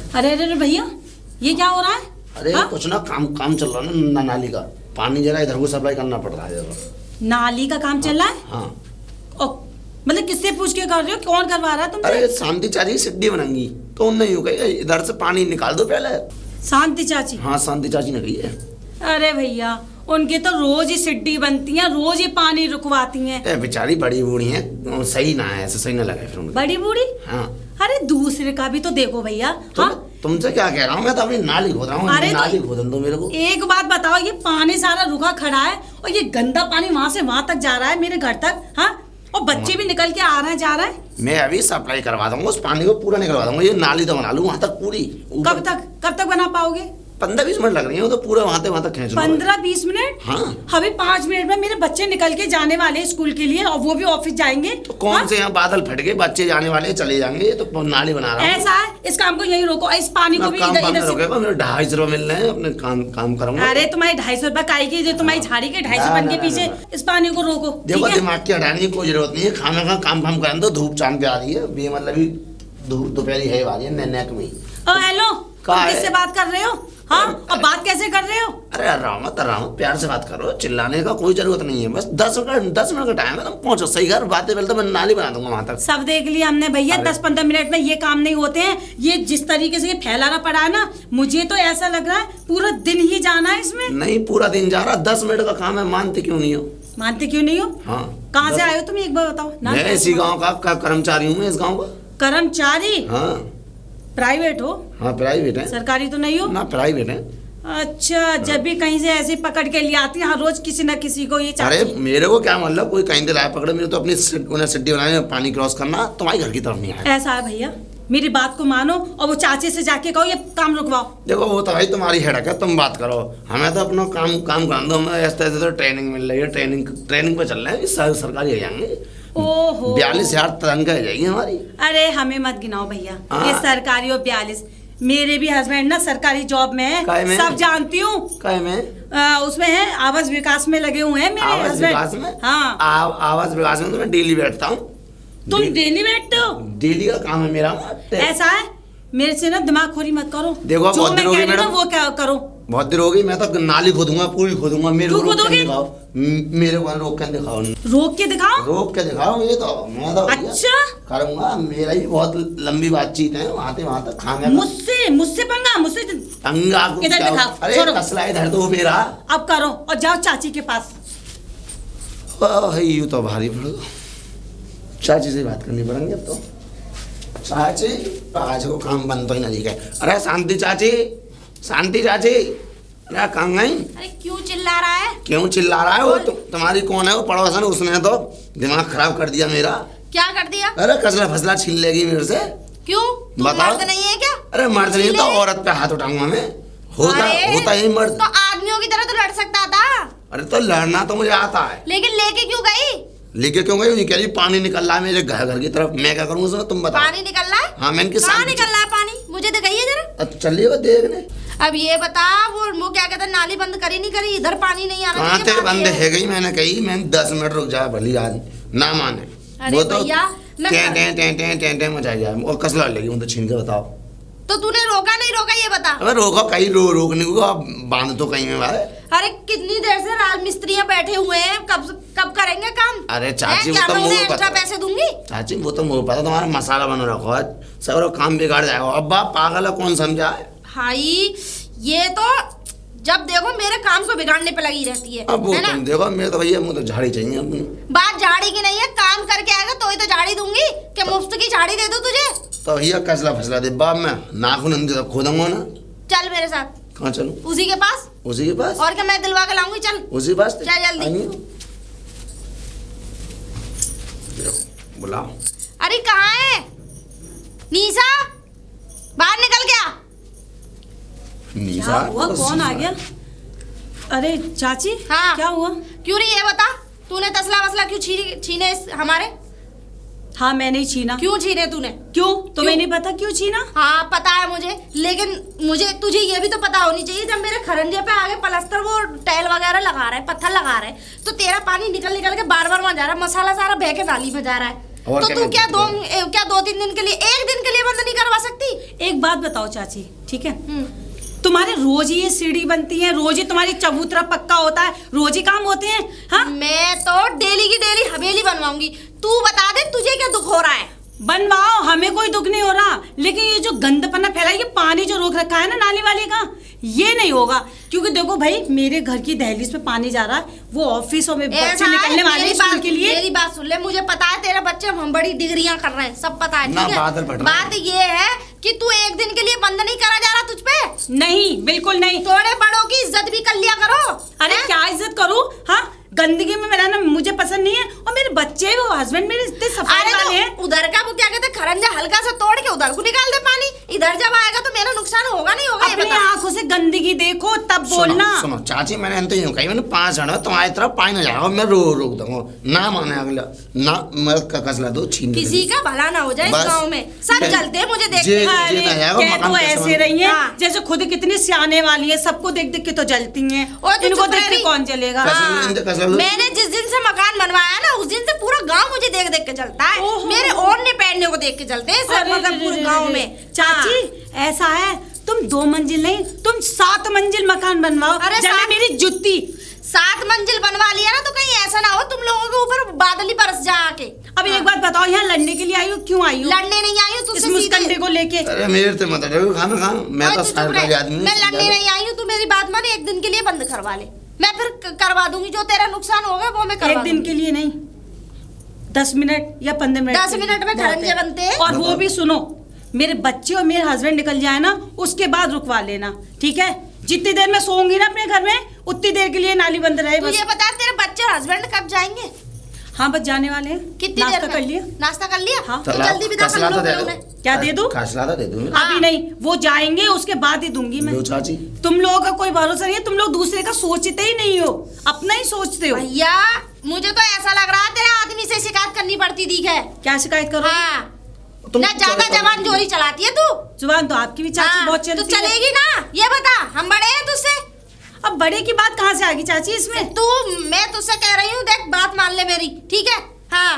अरे अरे अरे भैया, ये क्या हो रहा है? अरे हाँ? कुछ ना काम चल रहा है ना नाली का। पानी जरा इधर को सप्लाई करना पड़ रहा है जरा। नाली का काम चल रहा है? हाँ। ओ, मतलब किससे पूछ के कर रहे हो? कौन करवा रहा है तुमसे? अरे शांति चाची सिड्डी बनाएंगी तो उन नहीं हो गई, इधर से पानी निकाल दो पहले। शांति चाची? हाँ शांति चाची ने कही है। अरे भैया, उनकी तो रोज ही सिड्डी बनती है, रोज ही पानी रुकवाती हैं। बेचारी बड़ी बूढ़ी है, सही ना है, ऐसे सही ना लगा फिर उनको। बड़ी बूढ़ी? हाँ। अरे दूसरे का भी तो देखो भैया। हाँ? तुमसे क्या कह रहा हूँ, मैं तो अपनी नाली खोद रहा हूँ। अरे नाली खोदन दो मेरे को। एक बात बताओ, ये पानी सारा रुका खड़ा है और ये गंदा पानी वहां से वहां तक जा रहा है मेरे घर तक। हाँ, और बच्चे भी निकल के आ रहे हैं जा रहे हैं। मैं अभी सप्लाई करवा दूंगा, उस पानी को पूरा निकलवा दूंगा, ये नाली तो बना लूँ वहां तक पूरी। कब तक बना पाओगे? 15-20 मिनट लग रही है, वो तो पूरा वहां तक खींच लूंगा। 15-20 मिनट? हाँ। अभी 5 मिनट में मेरे बच्चे निकल के जाने वाले हैं स्कूल के लिए, और वो भी ऑफिस जाएंगे। तो कौन से यहाँ बादल फट गए, बच्चे जाने वाले चले जाएंगे, तो नाली बना रहा हूँ। ऐसा है, इस काम को यही रोको, इस पानी को भी काम इधर में से। रोकेगा, मेरे 250 रुपए मिल रहे हैं, अपने काम करूंगा। अरे तुम्हारी 250 रुपए काई की, जो तुम्हारी झाड़ी के 250 के पीछे इस पानी को रोको। देखो दिमाग की हटाने की कोई जरूरत नहीं है, खाना का काम करने दो। धूप चांद पे आ रही है, मतलब धूप दोपहरी है वाली है नेक में। हेलो, किससे बात कर रहे हो? हाँ, और बात कैसे कर रहे हो? अरे राम प्यार से बात करो, चिल्लाने का कोई जरूरत नहीं है। बस 10 मिनट का टाइम है, तुम पहुंचो सही घर। बातें पहले तो मैं नाली बना दूंगा वहां तक। सब देख लिया हमने भैया, 10-15 मिनट में ये काम नहीं होते हैं। ये जिस तरीके से ये फैलाना पड़ा है ना, मुझे तो ऐसा लग रहा है पूरा दिन ही जाना है इसमें। नहीं, पूरा दिन जा रहा, 10 मिनट का काम है, मानते क्यों नहीं हो? मानते क्यों नहीं हो? हाँ। कहाँ से आए हो तुम, एक बार बताओ। मैं इसी गाँव का कर्मचारी हूँ, इस गाँव का। कर्मचारी? हाँ। प्राइवेट हो? हाँ प्राइवेट है। सरकारी तो नहीं हो ना? प्राइवेट है। अच्छा, जब भी कहीं से ऐसे पकड़ के ले आती है हर रोज किसी न किसी को ये। अरे मेरे को क्या मतलब, कोई कहीं से लाया पकड़े, मेरे तो अपनी सिटी बनाने, पानी क्रॉस करना, तुम्हारे घर की तरफ नहीं आया। ऐसा है भैया, मेरी बात को मानो और वो चाचे से जाके कहो ये काम रुकवाओ। देखो वो तो भाई तुम्हारी हेडक है, तुम बात करो, हमें तो अपना काम कर दो। हमें ऐसे तो ट्रेनिंग मिल रही है, ट्रेनिंग पे चल रहे हैं, सरकारी हो जाएंगे। ओहो, 42,000 तनख्वाह हो जाएगी हमारी। अरे हमें मत गिनाओ भैया, ये सरकारी और 42। मेरे भी हस्बैंड ना सरकारी जॉब में है, सब जानती हूँ। उसमें है, आवास विकास में लगे हुए हैं मेरे हस्बैंड। हाँ, आवास विकास में तो मैं डेली बैठता हूँ। तुम डेली बैठते हो? डेली का काम है मेरा। ऐसा है, मेरे से ना दिमाग खोरी मत करो। देखो जो मैं कह रही हूँ ना वो क्या करो। बहुत देर हो गई, मैं तो नाली खोदूंगा, पूरी खोदूंगा। मेरे को रोक के दिखाओ, मेरे को रोक के दिखाओ। रोक के दिखाओ? रोक के दिखाओ, ये तो मैं तो अच्छा करूंगा। मेरा भी बहुत लंबी बातचीत है, वहां तक खाना। मुझसे पंगा? मुझसे पंगा? इधर दिखाओ। अरे कसला इधर दो मेरा। अब करो और जाओ चाची के पास। यूं तो भारी पड़ो, चाची से बात करनी पड़ेंगे अब तो। चाची आज को काम बंद तो ही नहीं है। अरे शांति चाची, अरे कहाँ गई? अरे क्यों चिल्ला रहा है? क्यों चिल्ला रहा है? वो तुम्हारी कौन है वो पड़ोसन? उसने तो दिमाग खराब कर दिया मेरा। क्या कर दिया? अरे कसला फसला छीन लेगी मेरे से। क्यों? तुम मर्द नहीं है क्या? अरे मर्द नहीं तो औरत पे हाथ उठाऊंगा मैं। होता ही मर्द। तो आदमियों की तरह तो लड़ सकता था। अरे तो लड़ना तो मुझे आता है, लेकिन लेके क्यों गई? लेके क्यों गई? कह रही पानी निकल रहा है मेरे घर की तरफ, मैं क्या करूँगा? तुम बताओ। पानी निकल रहा है? हाँ, मैंने कहाँ निकल रहा है पानी? मुझे दिखाइए जरा। चलिए देखने। अब ये बता, वो क्या कहते हैं, नाली बंद करी नहीं करी? इधर पानी नहीं आ रहा? कहाँ थे बंद है गई? मैंने कही, मैंने 10 मिनट रुक जाए भली आज ना माने। अरे भैया, टें मचाई जाए और कसला लगी, मुझे छीन के बताओ। तो तूने रोका नहीं रोका ये बता? अबे रोको कहीं, रोकने को अब बांध तो कहीं में भाई। अरे कितनी देर से राज मिस्त्रियाँ बैठे हुए हैं, कब करेंगे काम? अरे चाची क्या वो तो मैं उन्हें मुझे एक्स्ट्रा पैसे दूंगी? चाची वो तो मुझे पता, तुम्हारा मसाला बना रखो है, सब काम बिगाड़ जाएगा। अब बाप पागल है, कौन समझा है? भाई ये तो जब देखो मेरे काम को बिगाड़ने पे लगी रहती है। अब वो है ना? तुम देखो, मेरे तो भैया मुझे तो झाड़ी चाहिए अपनी। बात झाड़ी की नहीं है, काम करके आएगा तो ही तो झाड़ी दूंगी। क्या मुफ्त की झाड़ी दे दूं तुझे? तो भैया कसला फसला दे बाप, मैं नाखून अंदर खोदूंगा ना। चल मेरे साथ। कहाँ चलूं? उसी के पास। उसी के पास? और क्या, मैं दिलवा के लाऊंगी। चल उसी पास चल जल्दी। बुलाओ। अरे कहाँ है निशा? बाहर निकल गया। निशा हुआ? कौन आ गया? अरे चाची, हाँ क्या हुआ? क्यों नहीं ये बता, तूने तसला वसला क्यों छीने हमारे? हाँ मैंने ही छीना। क्यों छीने तूने? क्यों? तुम्हें नहीं पता क्यों छीना? हाँ पता है मुझे, लेकिन तुझे ये भी तो पता होनी चाहिए, जब मेरे खरंजे पे आगे पलस्तर वो टाइल वगैरह लगा रहा है, पत्थर लगा रहा है, तो तेरा पानी निकल के बार वहां जा रहा है, मसाला सारा बह के नाली में जा रहा है। तो तू क्या 2-3 दिन के लिए, 1 दिन के लिए बंद नहीं करवा सकती? एक एक बात बताओ चाची, ठीक है, तुम्हारे रोज ही ये सीढ़ी बनती है, रोज ही तुम्हारी चबूतरा पक्का होता है, रोज ही काम होते हैं। हाँ, मैं तो डेली की डेली हवेली बनवाऊंगी। तू बता दे तुझे क्या दुख हो रहा है? बनवाओ, हमें कोई दुख नहीं हो रहा, लेकिन ये जो गंदपना फैला, ये पानी जो रोक रखा है ना नाली वाले का, ये नहीं होगा। क्योंकि देखो भाई, मेरे घर की दहलीज पे पानी जा रहा है, वो ऑफिसों में बच्चे निकलने वाले हैं स्कूल के लिए। मेरी बात सुन ले, मुझे पता है तेरे बच्चे हम बड़ी डिग्रियां कर रहे हैं, सब पता है, ठीक है। बात ये है कि तू एक दिन के लिए बंद नहीं करा जा रहा तुझ पे। नहीं, बिल्कुल नहीं। थोड़े बड़ों की इज्जत भी कर लिया करो। अरे क्या इज्जत करूँ? हाँ, गंदगी में मेरा ना मुझे पसंद नहीं है, और मेरे बच्चे, वो हस्बैंड मेरे इतने सफाई वाले हैं। उधर का वो क्या कहते हैं, खरंजा हल्का सा तोड़ के उधर को निकाल दे पानी, इधर जब आएगा तो मेरा नुकसान होगा नहीं होगा? अपनी आंखों से गंदगी देखो तब बोलना। सुनो चाची, मैंने तो यूं कही, मैंने 5 जन तुम्हारी तरफ पानी न जाएगा, मैं रोक दूंगा ना, माने अगला ना, मैं कसला दो छीन किसी का भला ना हो जाए इस गाँव में, सब चलते हैं मुझे देख के। तो ऐसे रही है जैसे खुद कितनी सियाने वाली है, सबको देख देख के तो जलती है, इनको देख के कौन जलेगा? मैंने जिस दिन से मकान बनवाया ना, उस दिन से पूरा गांव मुझे देख देख के चलता है, मेरे ओढ़ने पहनने को देख के चलते हैं सब, मतलब पूरे गांव में। चाची ऐसा है, तुम 2 मंजिल नहीं, तुम 7 मंजिल मकान बनवाओ। अरे जले मेरी जुत्ती 7 मंजिल बनवा लिया ना, तो कहीं ऐसा ना हो तुम लोगों के ऊपर बादल ही बरस जा आके। अब एक बात बताओ, यहाँ लड़ने के लिए आई हो? क्यों आई हो? लड़ने नहीं आई हूँ तुझसे, इस मुस्कंडे को लेके। अरे मेरे से मत डरो, खाना मैं तो सरकारी आदमी हूं। मैं लड़ने नहीं आई हूँ, तू मेरी बात मान, एक दिन के लिए बंद करवा ले, मैं फिर करवा दूंगी, जो तेरा नुकसान होगा वो मैं करवा दूंगी। एक दिन के लिए नहीं, 10 मिनट या 15 मिनट। 10 मिनट में खरंजे बनते हैं। और वो भी सुनो, मेरे बच्चे और मेरे हस्बैंड निकल जाए ना, उसके बाद रुकवा लेना, ठीक है? जितनी देर मैं सोऊंगी ना अपने घर में, उतनी देर के लिए नाली बंद रहे। तुझे बता तेरे बच्चे और हस्बैंड कब जाएंगे? हाँ, बस जाने वाले हैं। कितनी नाश्ता देर कर लिया? नाश्ता कर लिया? हाँ, तो जल्दी विदा कर लो उन्हें। क्या दे दूं? कासला दे दूं। अभी नहीं, वो जाएंगे उसके बाद ही दूंगी मैं। चाची, तुम लोगों का कोई भरोसा नहीं है, तुम लोग दूसरे का सोचते ही नहीं हो, अपना ही सोचते हो। भैया मुझे तो ऐसा लग रहा है तेरे आदमी से शिकायत करनी पड़ती दिख है। क्या शिकायत करो? हाँ, ना ज्यादा जबान जोरी चलाती है तू। जुबान तो आपकी भी चाची बहुत चलती है। तू चलेगी ना, ये बता, हम बड़े हैं तुझसे। अब बड़े की बात कहाँ से आ गई चाची इसमें? मैं तुझसे कह रही हूँ, देख बात मान ले मेरी, ठीक है? हाँ,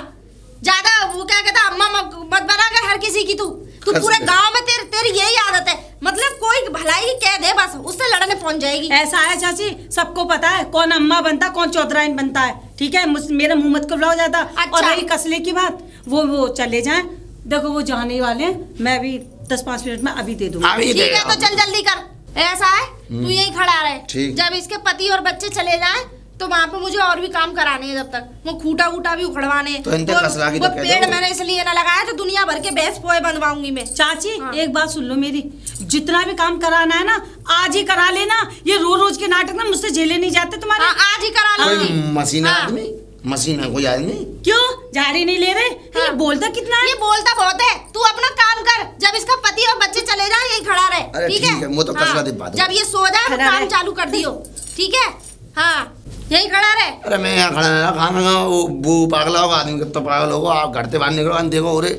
ज्यादा वो क्या कहता अम्मा मत बना कर हर किसी की। तू पूरे गांव में तेरी यही आदत है, मतलब कोई भलाई कह दे बस उससे लड़ने पहुंच जाएगी। ऐसा है चाची, सबको पता है कौन अम्मा बनता कौन चौधराइन बनता है, ठीक है? मेरा मुंह मत खुलवाओ ज्यादा। अच्छा। और रही कसले की बात, वो चले जाएं, देखो वो जाने वाले हैं, मैं भी 10-5 मिनट में अभी दे दूंगा। ठीक है, तो चल जल्दी कर। ऐसा है तू यही खड़ा रहे, जब इसके पति और बच्चे चले जाएं तो वहाँ पे मुझे और भी काम कराने हैं, जब तक वो खूटा वूटा भी उखड़वाने। तो वो पेड़ मैंने इसलिए ना लगाया तो दुनिया भर के भैंस पोए बनवाऊंगी मैं। चाची हाँ। एक बात सुन लो मेरी, जितना भी काम कराना है ना आज ही करा लेना, ये रोज के नाटक ना मुझसे झेले नहीं जाते तुम्हारे। आज ही करा लेंगे। मशीन आदमी, मशीन है कोई आदमी। क्यों जारी नहीं ले रहे? हाँ। ये बोलता कितना है? ये बोलता बहुत है, तू अपना काम कर, जब इसका पति और बच्चे चले जाए यही खड़ा रहे, ठीक है? वो तो कसला दे बात है। जब ये सो जाए काम चालू कर दियो, ठीक है? हाँ, यही खड़ा रहे। अरे मैं यहाँ खड़ा है, खाना वो पागल होगा आदमी, कितना पागल होगा। आप घर से बाहर निकलो, देखो अरे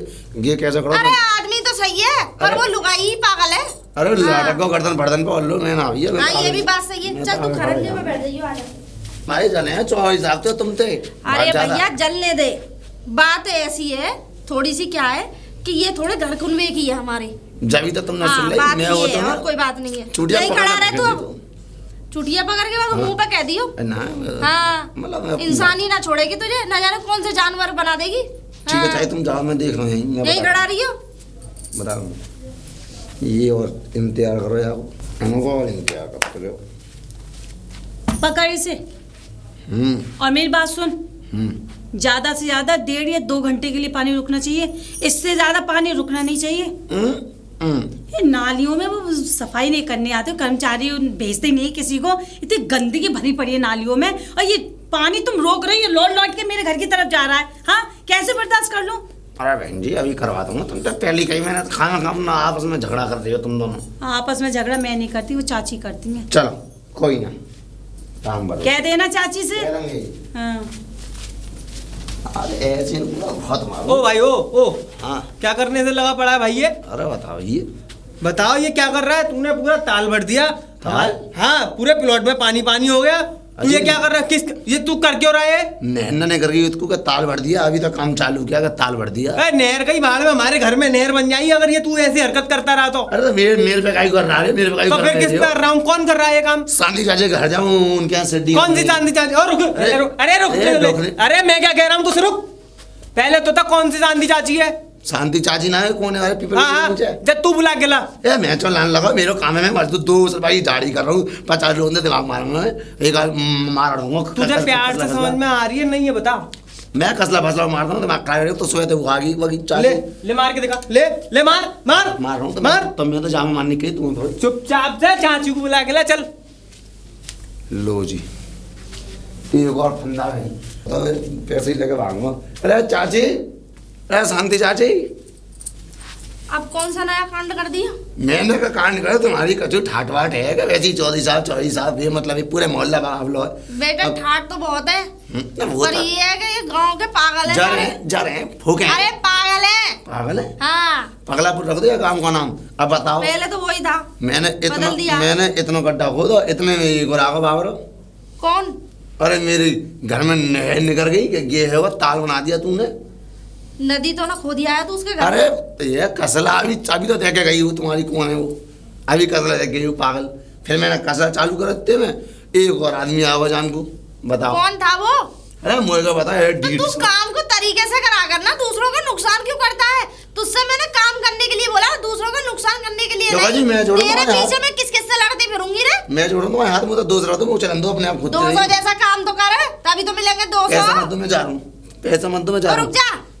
ये कैसे खड़ा। अरे आदमी तो सही है, पर वो लुगाई ही पागल है। अरे लाटक को गर्दन फर्दन पे और लो, मैं ना आइए। हाँ, ये भी बात सही है। चल तू खरंजे में बैठ जाइयो, आ जा। भाई जाने हैं 24 हिसाब से तुम थे। अरे भैया जलने दे, बात ऐसी है थोड़ी सी, क्या है कि ये थोड़े घर कुनवे की है हमारी। जब तो तुमने सुन ली, मैं वो तो और कोई बात नहीं है। यही खड़ा रहे तू, चुटिया पकड़ के मुंह पे कह दियो ना। हाँ, मतलब इंसानी ना छोड़ेगी तुझे, ना जाने कौन से जानवर बना देगी। ठीक है, चाहे तुम जाओ, मैं देख रहा हूँ यही खड़ा रही हो। बताओ ये और इंतजार करो यार, इनको और इंतजार करते रहो। पकड़ इसे। और मेरी बात सुन, ज्यादा से ज्यादा 1.5 या 2 घंटे के लिए पानी रुकना चाहिए, इससे ज्यादा पानी रुकना नहीं चाहिए। ये नालियों में वो सफाई नहीं करने आते, कर्मचारी भेजते नहीं किसी को, इतनी गंदगी भरी पड़ी है नालियों में, और ये पानी तुम रोक रही हो, लौट के मेरे घर की तरफ जा रहा है। हाँ, कैसे बर्दाश्त कर लूं? अरे बहन जी अभी करवा दूंगा, तुम तो पहली कही मैंने खाना खाना आपस में झगड़ा कर दिया तुम दोनों। आपस में झगड़ा मैं नहीं करती, वो चाची करती है। चलो कोई ना, काम बदलो, कह देना चाची से। हाँ। अरे ऐसे बहुत मारो। ओ भाई ओ हाँ, क्या करने से लगा पड़ा है भाई ये? अरे बताओ ये क्या कर रहा है? तूने पूरा ताल भर दिया। ताल? हाँ, पूरे प्लॉट में पानी पानी हो गया, तू ये क्या कर रहा है? किस ये तू कर क्यों रहा है? नहर ने करके उसको का ताल भर दिया, अभी तक काम चालू किया, ताल भर दिया। नहर कहीं भाड़ में हमारे घर में नहर बन जाएगी अगर ये तू ऐसी हरकत करता रहा तो। अरे तो मेरे पे काई कर रहा है, मेरे पे काई तो कर फिर किस पे कर रहा हूँ? कौन कर रहा है ये काम? शांति चाचे घर जाऊं उनके यहाँ से कौन सी चांदी चाची? और रुक, अरे मैं क्या कह रहा हूँ, तू रुक। पहले तो था कौन सी चांदी चाची है? शांति चाची ना है, कौन है? पीपल जब तू बुला के ला। ए मैं तो लाने लगा, मेरे काम है, मैं मजदूर 2 भाई दाढ़ी कर रहा हूँ, 50 लोगों ने दिमाग मारूंगा, एक मार दूंगा। तुझे प्यार से समझ में आ रही है नहीं? है बता। मैं कसला फसला मारता हूँ, दिमाग खराब तो सोए थे वो आगे वही ले मार के दिखा, ले मार रहा हूँ, मार तो मैं तो जामा मारने के तुम चुपचाप से चाची को बुला के ला, चल। लो जी एक और फंदा है, तो पैसे ही लेके भागूंगा। अरे चाची, अरे शांति चाची, अब कौन सा नया कांड कर दिया? मैंने का कांड करे, तुम्हारी कचू ठाट वाट है क्या? वैसी 24 साहब ये मतलब ये पूरे मोहल्ला बाबलो है। बेटा ठाट तो बहुत है, पर ये है कि ये गांव के पागल है। जा रहे हैं फूके। अरे पागल है। पागल है? हाँ। पगलापुर रख दिया काम का नाम। अब बताओ। पहले तो वही था, मैंने इतना गड्ढा खोदो, इतने में गुरागो बाबरो। कौन? अरे मेरे घर में नहर निकल गई कि ये है वो ताल बना दिया तूने। नदी तो ना खो दिया है तू उसके घर। अरे ये कसला अभी तो देख के गई हूँ, तुम्हारी कौन है वो? अभी कसला देख गई हूँ पागल। फिर मैंने कसला चालू करते में एक और आदमी आवा जान को, बताओ कौन था वो? अरे मुझे को पता है। तो तू काम को तरीके से करा करना, दूसरों का नुकसान क्यों करता है? तुझसे मैंने काम करने के लिए बोला, दूसरों का नुकसान करने के लिए नहीं। तेरे पीछे मैं किस किस से लड़ती फिरूंगी रे? मैं जोड़ूंगा हाथ में तो 200 तो चलन दो अपने आप खुद। 200 जैसा काम तो कर, तभी तो मिलेंगे 200। पैसा मत दो, मैं जा रहा हूँ, पैसा मत दो, मैं जा रहा हूँ।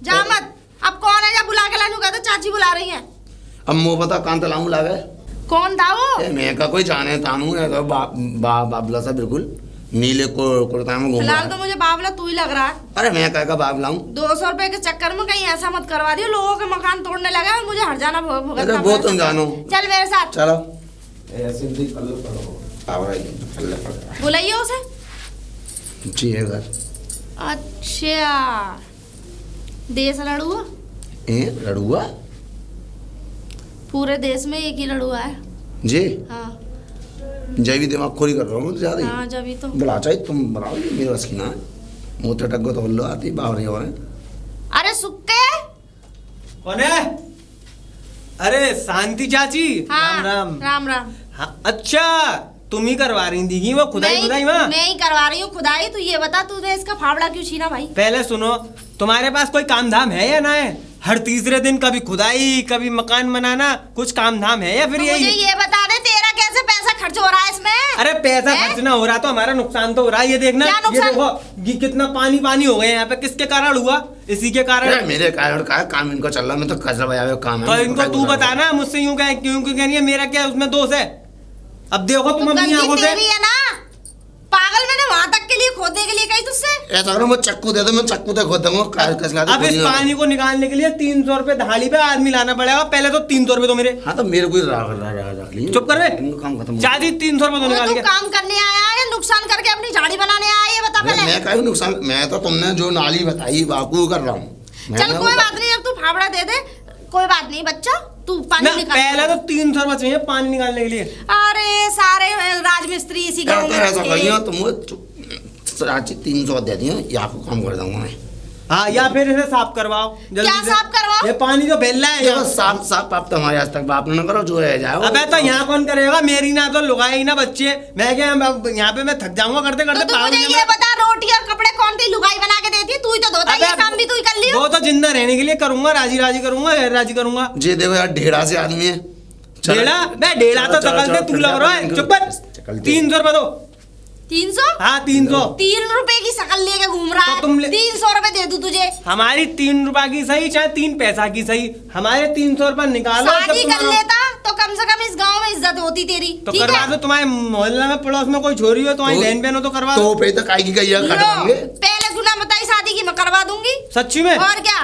जा मत। अब कौन है? जा बुला के लानू, कहता चाची बुला रही है। अब मुँह पता कान तलाऊ लावे। कौन था वो? मैं का कोई जाने तानू है तो बाबला सा बिल्कुल नीले कुर्ता में घूम रहा है। फिलहाल तो मुझे बाबला तू ही लग रहा है। अरे मैं का बाबला हूँ। 200 रुपए के चक्कर में कहीं ऐसा मत करवा दियो, लोगों के मकान तोड़ने लगा और मुझे हर जाना भुगतना। वो तुम जानो। चल मेरे साथ चलो। बुलाइए उसे। जी है घर। अच्छा देश लड़ुआ? लड़ुआ? पूरे देश में एक ही लड़ुआ है जी। हाँ। जय भी दिमाग खोरी कर रहा हूँ ज्यादा। हाँ जब ही तो बुला चाहिए तुम बनाओ, मेरे बस की ना है। मुँह तो टक्को तो हल्लो आती बावरी हो। अरे सुक्के कौन है? अरे शांति चाची। हाँ, राम राम राम। हाँ, अच्छा तुम ही करवा रही थी वो खुदाई मैं ही करवा रही हूँ खुदाई। तू ये बता तूने इसका फावड़ा क्यों छीना भाई? पहले सुनो, तुम्हारे पास कोई काम धाम है या ना है? हर तीसरे दिन कभी खुदाई कभी मकान बनाना, कुछ काम धाम है या फिर तो यही? मुझे ये बता दे तेरा कैसे पैसा खर्च हो रहा है इसमें? अरे पैसा खर्च ना हो रहा तो हमारा नुकसान तो हो रहा है। ये देखना, ये देखो ये कितना पानी हो गया यहाँ पे। किसके कारण हुआ? इसी के कारण। मेरे कारण का काम इनको चल रहा, मैं तो कसर बजावे काम है। तो इनको तू बताना, मुझसे यूं कह क्यों कह रही है? मेरा क्या उसमें दोष है? अब देखो तुम अपनी आंखों से। है ना पागल, मैंने वहां तक के लिए खोदने के लिए कही तुझसे। ऐसा करो, मैं चक्कू दे दो, मैं चक्कू से खोद दूंगा। अब इस पानी को निकालने के लिए 300 रुपए दहाड़ी पे आदमी लाना पड़ेगा। पहले तो 300 रुपए तो मेरे। हाँ तो मेरे को रख ली। चुप कर बे, काम खत्म। चाची 300 रुपए तो निकाल के। काम करने आया है या नुकसान करके अपनी झाड़ी बनाने आया है? ये बता पहले। मैं का नुकसान? मैं तो तुमने जो नाली बताई बापू कर रहा हूँ। चल कोई बात नहीं, अब तू फावड़ा दे दे, कोई बात नहीं बच्चा, तू पानी निकाल। पहले तो 300 रुपए चाहिए पानी निकालने के लिए। अरे सारे राजमिस्त्री इसी गांव में ऐसा करियो तुम चाची 300 दे दियो, या को काम कर दूंगा मैं। हाँ, या फिर इसे साफ करवाओ जल्दी क्या से। साफ करवाओ? ये पानी जो फैल रहा है यहाँ। साफ आप तुम्हारे आज तक बाप ने करो, जो है जाओ। अबे तो यहाँ कौन करेगा? मेरी ना तो लुगाई ना बच्चे। मैं क्या यहाँ पे मैं थक जाऊंगा करते करते। तो मुझे ये बता, रोटी और कपड़े कौन सी लुगाई बना के देती है? तू ही तो धोता है, ये काम भी तू ही कर लियो। वो तो जिंदा रहने के लिए करूंगा, राजी करूंगा, गैर राजी करूंगा। जी देखो यार, ढेड़ा से आदमी है। ढेड़ा तो सकल से तू लग रहा है। चुप कर। 300 रुपए दो। 300? हाँ 300। 3 रुपए की शकल लेके घूम रहा है। 300 रुपए दे दूं तुझे? हमारी 3 रुपए की सही चाहे 3 पैसा की सही, हमारे 300 रुपए निकालो। शादी कर लेता तो कम से कम इस गांव में इज्जत होती तेरी। तो करवा दो। तुम्हारे मोहल्ले में पड़ोस में कोई छोरी हो, तुम्हारी बहन बहन हो तो करवा दो। तो पे तो काई की गई है, कटवाएंगे। पहले तू ना बताई शादी की, मैं करवा दूंगी। सच्ची में? और क्या?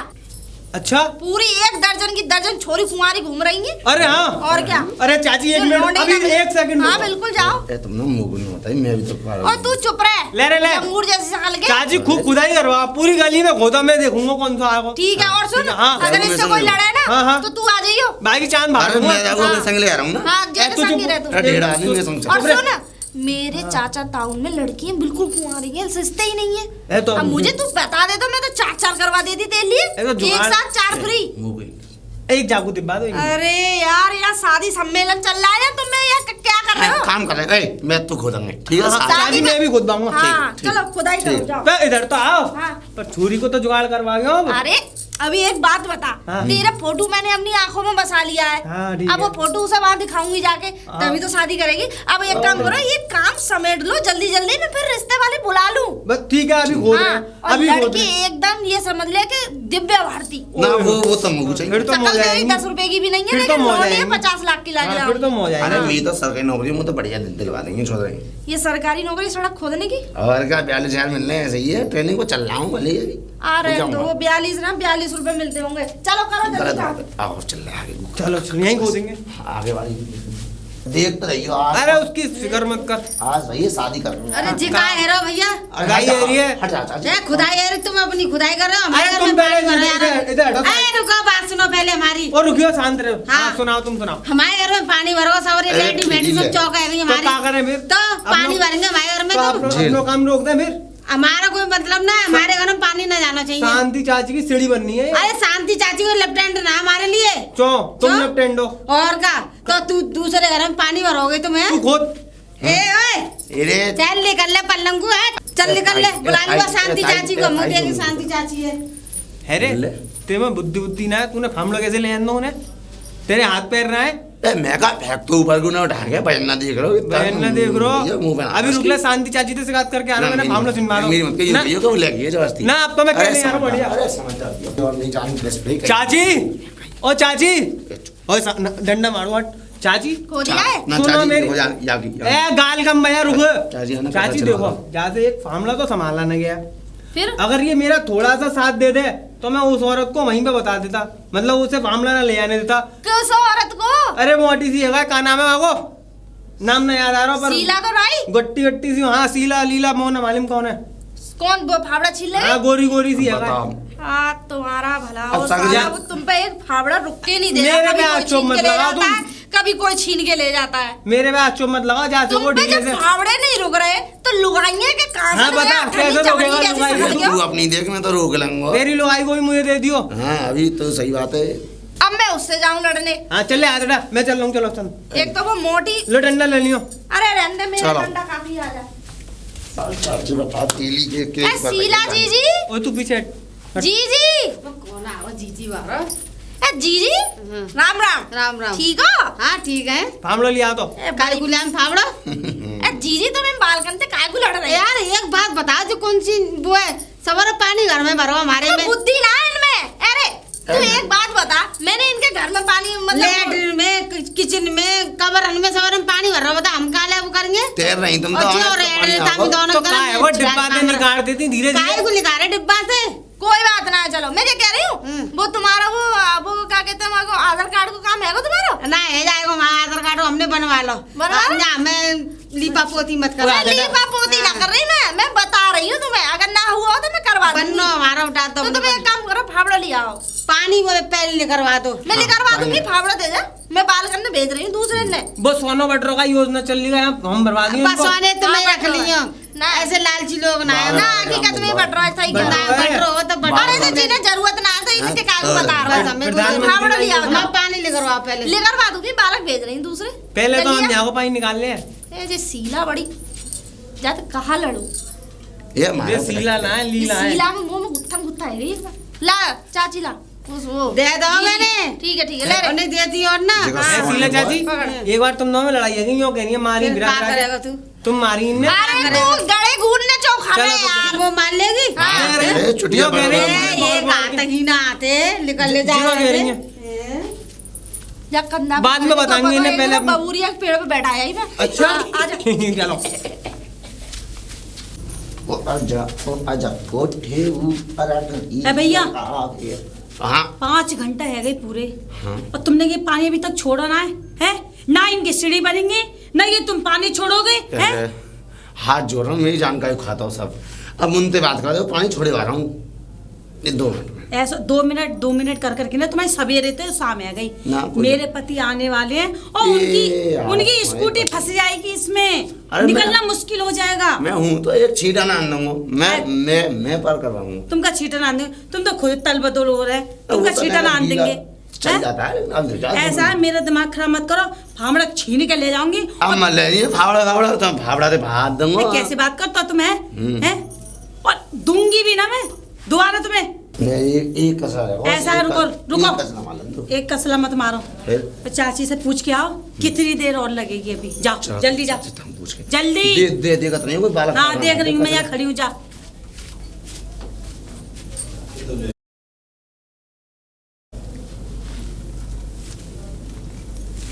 अच्छा पूरी 1 दर्जन की दर्जन छोरी कुंवारी घूम रही है। अरे हाँ, और क्या? अरे चाची 1 मिनट, अभी 1 सेकंड। हाँ बिल्कुल जाओ। तुम ना मुंह नहीं होता है, मैं भी तो। और तू चुप रह। ले अंगूर जैसी शकल के। चाची खूब खुदाई करवा, पूरी गली में खोदा, मैं देखूंगा कौन सा आएगा। ठीक है। और सुन, अगर इससे कोई लड़ाई ना तो तू आ जाइयो। बाकी चांद भाग। मैं संग ले आ रहा हूँ ना। हाँ जैसे संगी रह तू। ढेड़ा आदमी में संग। और सुन, मेरे चाचा टाउन में लड़कियां बिल्कुल कुंवारी हैं, सस्ते ही नहीं है। तो अब मुझे तू बता दे तो मैं तो 4 करवा देती तेरे लिए, एक साथ 4 फ्री। एक जागू दिब्बा दो। अरे यार यहाँ शादी सम्मेलन चल रहा है, तुम यार क्या कर रहे हो? काम कर रहे हैं, मैं तो खोदेंगे, ठीक है? शादी में भी खोद दूंगा। हाँ, चलो खुदाई करो जाओ। इधर तो आओ। हाँ। पर छुरी को तो जुगाड़ करवा गया। अरे अभी एक बात बता, हाँ। तेरा फोटो मैंने अपनी आंखों में बसा लिया है। हाँ, अब वो फोटो उसे वहाँ दिखाऊंगी जाके, तभी तो शादी करेगी। अब एक काम करो, ये काम समेट लो जल्दी जल्दी, मैं फिर रिश्ते वाले बुला लूं। बस ठीक है, अभी खोद रहे हैं। और अभी लड़की एकदम ये समझ ले कि दिव्य भारती। ना वो तो मुझे चाहिए। फिर तो शकल तेरी 10 रुपए की भी नहीं है, लेकिन लोन है 50 लाख की लग रहा है। फिर तो मौज आएगी। अरे मेरी तो सरकारी नौकरी में तो बढ़िया दिलवा देंगे, छोड़ रहे हैं। ये सरकारी नौकरी सड़क खोदने की। और क्या 42,000 मिलने हैं, ऐसे ही है। ट्रेनिंग को चल रहा हूँ भले ही। आ रहे हैं तो वो 42 रुपए मिलते होंगे। चलो करो जल्दी जाओ। आओ चल रहे आगे। चलो यहीं खोदेंगे आगे वाली देख तो रही हो। अरे उसकी फिक्र मत कर। आज भैया शादी कर रहे हो। अरे जी का है रो भैया, खुदाई हो रही है। हट जा, हट जा। ये खुदाई है, तुम अपनी खुदाई कर रहे हो, हमारे अरे घर तुम में पहले पानी भर रहे हैं। इधर हटो। अरे रुको, बात सुनो पहले हमारी। और रुकियो, शांत रहो। हाँ। हाँ, सुनाओ, तुम सुनाओ। हमारे घर में पानी भरो, सवरे अरे लेडी मेडी ठीक सब है। चौक है तो हमारी। क्या करें फिर? तो पानी भरेंगे हमारे घर में। तो आप तो अपना काम रोक दें फिर। हमारा कोई मतलब ना, हमारे घर में पानी ना जाना चाहिए। शांति चाची की सीढ़ी बननी है। अरे शांति चाची को लेफ्ट हैंड ना हमारे लिए। तुम क्यों? लेफ्ट हैंड हो। और का तो तू दूसरे घर में पानी भरोगे तुम्हें। तू खोद। ए ओए, चल निकल ले पल्लंगू है, चल निकल ले, बुला लिया शांति चाची को। मुंह देगी शांति चाची है रे तेरे में बुद्धि ना है, तूने फामलो कैसे ले आंदो उन्हें? तेरे हाथ पैर रहा है। मैं का फेंक तो ऊपर को ना उठा के बहन देख रहा हूँ। बहन ना देख रहो। अभी रुक ले, शांति चाची से बात करके आना, मैंने फामलो सुनवा मेरी मत कहिए, ये क्यों लगी है जबरदस्ती? ना अब तो मैं कहने आ रहा हूं। बढ़िया। अरे समझदार और नहीं जान डिस्प्ले चाची, ओ चाची, ओ डंडा मारो हट। चाची हो दिया है। ना सुनो चाची मेरी- हो जा यागी ए गाल कम भैया रुक। चाची है ना, चाची पता देखो, चला। जहाँ से एक मामला तो संभाला न गया, फिर अगर ये मेरा थोड़ा सा साथ दे दे तो मैं उस औरत को वहीं पे बता देता, मतलब उसे मामला ना ले आने देता। किस औरत को? अरे मोटी सी है, क्या नाम है वो? नाम नहीं याद आ रहा पर शीला तो राई। गट्टी गट्टी सी। हाँ शीला लीला मोना मालूम कौन है? कौन वो फावड़ा छील ले? हाँ गोरी गोरी सी है। बताओ। हाँ तुम्हारा भला अब हो संग साला, जा। वो तुम पे एक फावड़ा रुक के नहीं दे रहा। मेरे कभी पे कोई आँचों छीन मत के ले लगाओ जाता तुम। है, कभी कोई छीन के ले जाता है। मेरे पे अच्छो मत लगा, जा तुम सको पे ढीले जब से। फावड़े नहीं रुक रहे तो लुगाइए के कहां से? हाँ, बता, कैसे रोकेगा लुगाई? तू अपनी देख, मैं तो रोक लूंगा। तेरी लुगाई को भी मुझे दे दियो। हाँ अभी तो सही बात है। अब मैं उससे जाऊं लड़ने? हाँ चल ले आ बेटा, मैं चल रहा हूँ। चलो चल। एक तो वो मोटी। लो डंडा ले लियो। अरे रहने दे, मेरा चलो। डंडा काफी आ जा। चाची बता तेली के ए शीला जीजी, ओ तू पीछे हट। जीजी, कौन आओ जीजी बारो। ए जीजी, राम राम। राम राम। ठीक हो? हाँ ठीक है। फामलो लिया तो। ए काय गुलाम फावड़ा। ए जीजी तुम इन बालकन से काय को लड़ रहे हो? यार एक बात बता, जो कौन सी वो है, सवार पानी घर में भरो हमारे में। बुद्धि ना है इनमें। अरे तू एक बात बता, मैंने इनके घर में पानी मतलब लेटरिन में, किचन में, कबरन में, सवार में पानी भर रहा, बता हम काले वो करेंगे। तैर रही तुम और तो। जो रेड तामी दोनों तो का है वो डिब्बा दे निकाल देती धीरे काय धीरे। को निकाले डिब्बा से। कोई बात ना है। चलो मैं क्या कह रही हूँ, वो तुम्हारा वो क्या कहते हैं, वो आधार कार्ड को काम है वो तुम्हारा? ना है जाएगा, हमारा आधार कार्ड हमने बनवा लो। बनवा लो? ना मैं लीपा पोती मत करो। मैं लीपा पोती ना कर रही, मैं बता रही हूँ तुम्हें। अगर ना हुआ हो तो मैं करवा दूंगी। बनो हमारा उठा तो तुम एक काम करो, फावड़ा ले आओ। पानी वो पहले निकलवा दो। मैं निकलवा दूंगी, फावड़ा दे जा। मैं बाल करने भेज रही हूँ दूसरे ने। वो सोनो बटरों का योजना चल रही है, हम बर्बाद नहीं बस वाने तुम्हें हाँ, रख लियो ना। ऐसे लालची लोग ना है ना ना। हकीकत में बट रहा है, सही बट कहना रहा है। बटरो हो तो बड़े से बटरो। जिन्हें जरूरत ना है तो इनके काय को बता रहा बस है। हमें प्रधानमंत्री फावड़ा ले आओ। मैं पानी लेकर आओ पहले। ले करवा दूंगी, बालक भेज रही हूँ दूसरे। पहले तो हम चलिए। यहाँ को पानी निकाल ले। ए जे सीला बड़ी जाते कहाँ लड़ू? ये ये हमारा सीला ना है, लीला है। सीला में मुंह में गुत्था है रे। ला चाची ला उस वो दे दो जी, मैंने। ठीक है ले रे। उन्हें देती और ना। देखो, हाँ। ए, सीला चाची, पकड़। एक बार तुम दोनों में लड़ाई है, क्यों कह रही है मारी फिर गिरा क्या गिरा करेगा के? तू? तुम मारी इनने। अरे तू गड़े घूरने चौखा चलो, रहे तो यार। वो मान लेगी। हाँ। अरे चुटिया यो कह रही है। ये बात ही ना आते निकल ले जीवा कह रही जाए। या कंधा बाद में बताएंगे इन्हें, पहले अपनी- बबूरिया के पेड़ पे बैठा है मैं। अच्छा हाँ, आजा। चलो वो आजा कोठे ऊपर ए भैया। हाँ 5 घंटा है गए पूरे और तुमने ये पानी अभी तक छोड़ा ना है? ना इनकी सीढ़ी बनेंगे ना ये तुम पानी छोड़ोगे है? हाथ जोड़ रहा हूँ, मेरी जानकारी खाता हूँ सब। अब उनसे बात कर रहे हो, पानी छोड़े आ रहा हूँ ये 2 मिनट में। ऐसा 2 मिनट कर करके ना तुम्हारी सवेरे तो शाम आ गई। मेरे पति आने वाले हैं और उनकी स्कूटी फंस जाएगी इसमें, निकलना मुश्किल हो जाएगा। मैं हूँ तो एक छीटा ना दूंगा, मैं पर कर रहा हूँ। तुम का छीटा ना देंगे, तुम तो खुद तल बदल हो रहे, तुम का छीटा ना देंगे। चल जाता है ऐसा है, मेरा दिमाग खराब मत करो, फावड़ा छीन के ले जाऊंगी। अब मैं ले रही फावड़ा तो फावड़ा से भाग दूंगा। कैसे बात करता तुम्हें हैं? और दूंगी भी ना मैं दोबारा तुम्हें। एक कसला है। ऐसा है, रुको एक कसला मत मारो, फिर चाची से पूछ के आओ कितनी देर और लगेगी अभी। जाओ जल्दी जाओ, जल्दी देगा तो नहीं कोई बालक। हाँ देख रही हूँ मैं, यहाँ खड़ी हूँ, जा।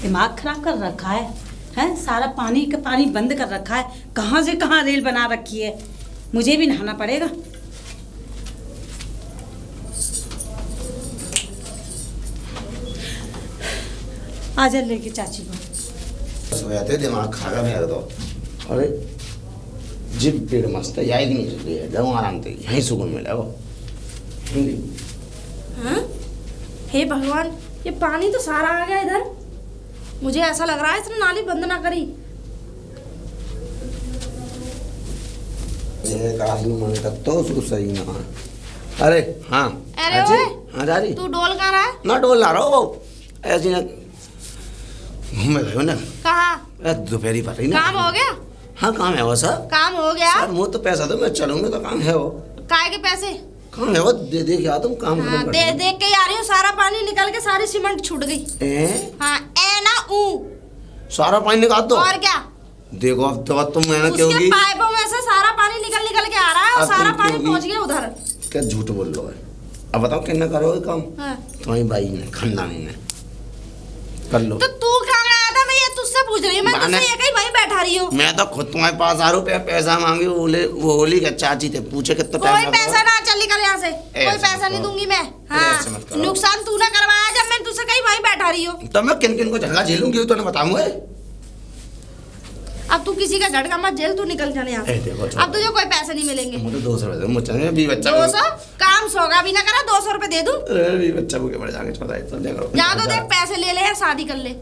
दिमाग खराब कर रखा है, हैं? सारा पानी का पानी बंद कर रखा है, कहाँ से कहाँ रेल बना रखी है। मुझे भी नहाना पड़ेगा। आ जा लेके चाची को। सोयाते दिमाग खागा मेरा तो। अरे जिप पेड़ मस्त है, याद नहीं चल रही है, जाऊँ आराम से, यहीं सुकून मिला वो। हाँ? हे भगवान, ये पानी तो सारा आ गया इधर। मुझे ऐसा लग रहा है इसने नाली बंद ना करी। ये आदमी मन तक तो सही ना। अरे हाँ, अरे ओए, हाँ जा रही। तू डोल कहाँ रहा है? ना डोल ना रहो, ऐसी ना घूमे गए ना। कहाँ? दोपहरी पर ही ना। काम हो गया? हाँ काम है वो सब। काम हो गया? सर मुँह तो पैसा दो, मैं चलूंगा तो काम है वो। काय के पैसे? काम है वो, दे के आ तुम काम। हाँ, देख के ही आ रही हूँ, सारा पानी निकल के सारी सीमेंट छूट गई। हाँ ए ना ऊ, सारा पानी निकाल दो। और क्या? देखो अब तो तुम मेहनत क्यों की? पाइपों में से सारा पानी निकल के आ रहा है और सारा पानी पहुंच गया उधर। क्या झूठ बोल रहे हो? अब बताओ कितना करोगे काम? हाँ। तुम्हारी बाई ने, खानदानी ने कर लो। तो तू कहाँ गया था? मैं ये तुझसे पूछ रही हूँ, मैं तुझसे ये कहीं वहीं बैठा रही हूँ। मैं तो खुद तुम्हारे 5,000 रुपया पैसा मांगी, वो होली के चाची थे, पूछे कितना कोई पैसा ना, चल निकल यहाँ से, कोई पैसा नहीं दूंगी मैं। हाँ, नुकसान तू ना करवाया जब मैं तुझसे कहीं वहीं बैठा रही हूँ। तब मैं किन किन को झटका झेलूंगी तो बताऊंगा। अब तू किसी का झटका मत झेल, तू निकल जाने यहाँ से। अब तुझे कोई पैसे नहीं मिलेंगे। मुझे 200 रुपए दो, मुझे भी बच्चा 200 काम सोगा भी ना करा, 200 रुपए दे दूं? भी बच्चा को के बड़े जाके छोड़ा है, समझा करो। जा तो देख, पैसे ले ले, शादी कर ले।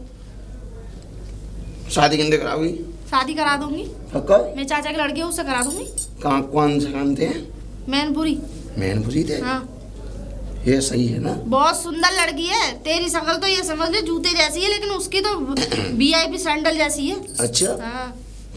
शादी किंदे कराओगी? शादी करा दूंगी, पक्का? मेरे चाचा की लड़की है, उससे करा दूंगी। कहाँ, कौन से काम थे? मैनपुरी। मैनपुरी थे? हाँ। ये सही है ना? बहुत सुंदर लड़की है, तेरी शक्ल तो ये समझ ले जूते जैसी है, लेकिन उसकी तो VIP सैंडल जैसी है। अच्छा। हाँ।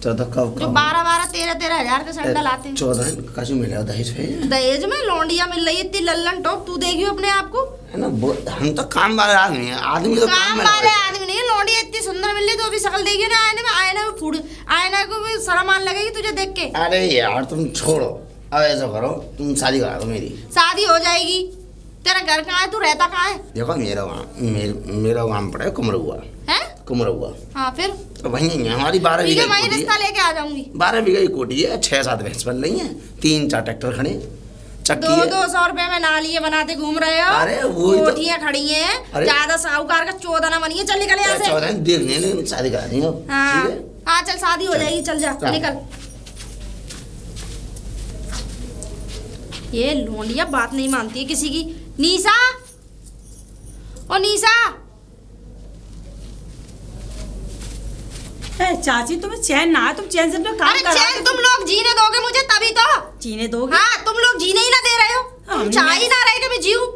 तो कब जो 12-12, 13-13 हजार के सैंडल आते हैं। 14 काशी मिला दहेज पे? दहेज में लौंडिया मिल रही है इतनी लल्लन टॉप, तू देखियो अपने आप को। है ना, हम तो काम वाले आदमी हैं, आदमी तो काम वाले आदमी नहीं है। लौंडिया इतनी सुंदर मिल रही तो अभी शक्ल देखियो ना, आईने में फूड, आईना को भी शर्म आने लगेगी तुझे देख के। अरे यार तुम छोड़ो, अब ऐसा करो, तुम शादी करा दो मेरी। शादी हो जाएगी। तेरा घर कहाँ है, तू रहता कहाँ है? देखो मेरा गाँव पड़ा है कुमरुआ। है कुमरुआ? हाँ फिर तो वहीं है हमारी 12 बीघा वहीं रिश्ता लेके आ जाऊंगी। 12 बीघा की कोठी है, 6-7 भैंस बन रही हैं, 3-4 ट्रैक्टर खड़े, चक्की है। 200 रुपए में नालियाँ बनाते घूम रहे हो। अरे वो कोठियाँ खड़ी हैं, ज्यादा साहूकार का चौदह ना बनिए, चल निकल यहाँ से। 14 देखने लेकिन शादी करा दी। हाँ चल शादी हो जाएगी, चल जा निकल। ये लोंडिया बात नहीं मानती है किसी की। निशा, ओ निशा। चाची तुम्हें चैन ना है, तुम चैन से अपना काम करा। अरे चैन तुम लोग जीने दोगे मुझे तभी तो। जीने दोगे? हाँ, तुम लोग जीने ही ना दे रहे हो, तुम चाह ही ना रहे कि मैं जीऊं।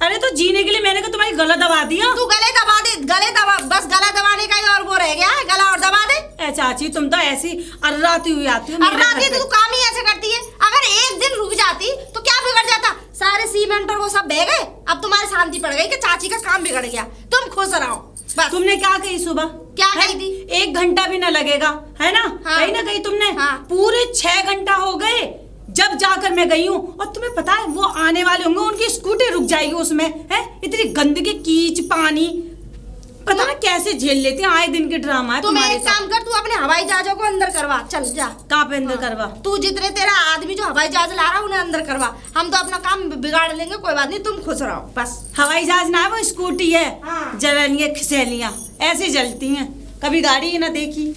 अरे तो जीने के लिए मैंने कहा तुम्हारी गला दबा दिया। तू गले दबा दे, गले दबा, बस गला दबाने का ही और वो रह गया है, गला और दबा दे। चाची तुम तो ऐसी अर्राती हुई आती हो। अर्राती तो तू काम ही ऐसे करती है। अगर एक दिन रुक जाती तो क्या बिगड़ जाता? सारे सीमेंट और वो सब बह गए, अब तुम्हारी शांति पड़ गई कि चाची का काम बिगड़ गया। तुम खुश रहो बस। तुमने क्या कही सुबह? क्या कही थी? 1 घंटा भी ना लगेगा, है ना? हाँ। कही ना कही तुमने? हाँ। पूरे 6 घंटा हो गए जब जाकर मैं गई हूँ, और तुम्हें पता है वो आने वाले होंगे, उनकी स्कूटी रुक जाएगी उसमें, है? इतनी गंदगी, कीच पानी, पता ना कैसे झेल लेते हैं। आए दिन के ड्रामा है तुम्हारे। एक काम कर, तू अपने हवाई जहाजों को अंदर करवा, चल जा। कहाँ पे अंदर करवा? तू जितने तेरा आदमी जो हवाई जहाज ला रहा है उन्हें अंदर करवा। हम तो अपना काम बिगाड़ लेंगे, कोई बात नहीं, तुम खुश रहो बस। हवाई जहाज ना है, वो स्कूटी है। हाँ। जलनियाँ खिसैलियाँ ऐसे जलती हैं, कभी गाड़ी ही ना देखी।